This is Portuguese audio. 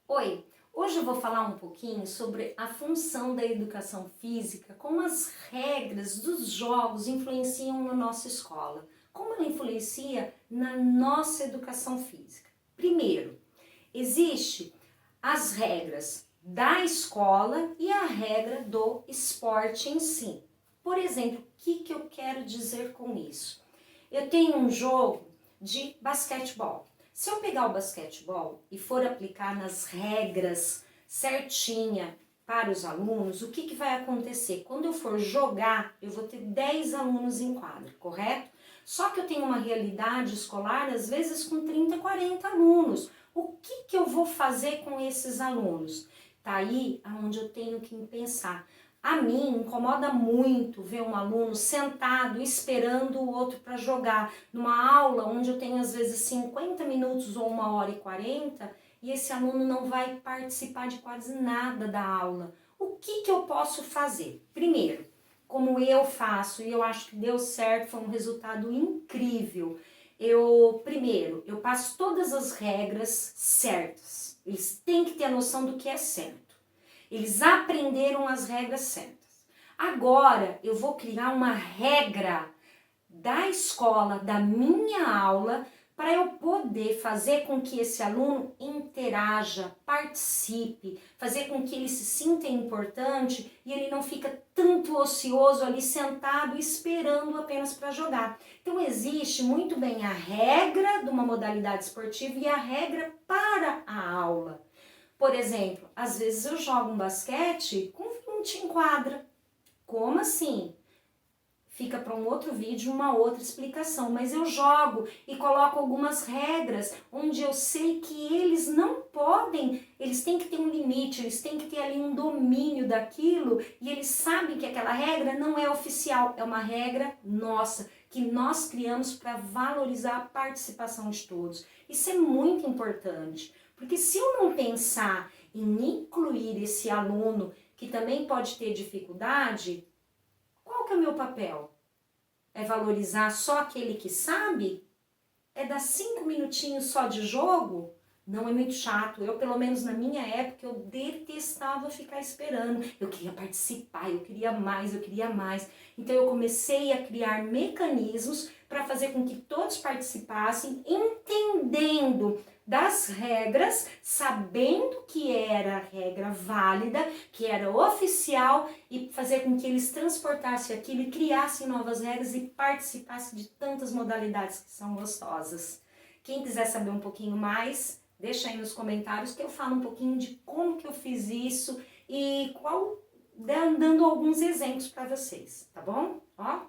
Oi, hoje eu vou falar um pouquinho sobre a função da educação física, como as regras dos jogos influenciam na nossa escola, como ela influencia na nossa educação física. Primeiro, existe as regras da escola e a regra do esporte em si. Por exemplo, o que eu quero dizer com isso? Eu tenho um jogo de basquetebol. Se eu pegar o basquetebol e for aplicar nas regras certinha para os alunos, o que vai acontecer? Quando eu for jogar, eu vou ter 10 alunos em quadra, correto? Só que eu tenho uma realidade escolar, às vezes com 30, 40 alunos. O que eu vou fazer com esses alunos? Tá aí aonde eu tenho que pensar. A mim incomoda muito ver um aluno sentado esperando o outro para jogar. Numa aula onde eu tenho às vezes 50 minutos ou 1h40 e esse aluno não vai participar de quase nada da aula. O que eu posso fazer? Primeiro, como eu faço e eu acho que deu certo, foi um resultado incrível. Primeiro, eu passo todas as regras certas. Eles têm que ter a noção do que é certo. Eles aprenderam as regras certas. Agora eu vou criar uma regra da escola, da minha aula, para eu poder fazer com que esse aluno interaja, participe, fazer com que ele se sinta importante e ele não fica tanto ocioso ali sentado esperando apenas para jogar. Então existe muito bem a regra de uma modalidade esportiva e a regra para a aula. Por exemplo, às vezes eu jogo um basquete com 20 em quadra. Como assim? Fica para um outro vídeo, uma outra explicação, mas eu jogo e coloco algumas regras onde eu sei que eles não podem, eles têm que ter um limite, eles têm que ter ali um domínio daquilo e eles sabem que aquela regra não é oficial, é uma regra nossa, que nós criamos para valorizar a participação de todos. Isso é muito importante, porque se eu não pensar em incluir esse aluno que também pode ter dificuldade, qual que é o meu papel? É valorizar só aquele que sabe? É dar 5 minutinhos só de jogo? Não, é muito chato. Eu, pelo menos na minha época, eu detestava ficar esperando. Eu queria participar, eu queria mais, eu queria mais. Então eu comecei a criar mecanismos para fazer com que todos participassem, entendendo das regras, sabendo que era regra válida, que era oficial e fazer com que eles transportassem aquilo e criassem novas regras e participassem de tantas modalidades que são gostosas. Quem quiser saber um pouquinho mais, deixa aí nos comentários que eu falo um pouquinho de como que eu fiz isso e dando alguns exemplos para vocês, tá bom? Ó,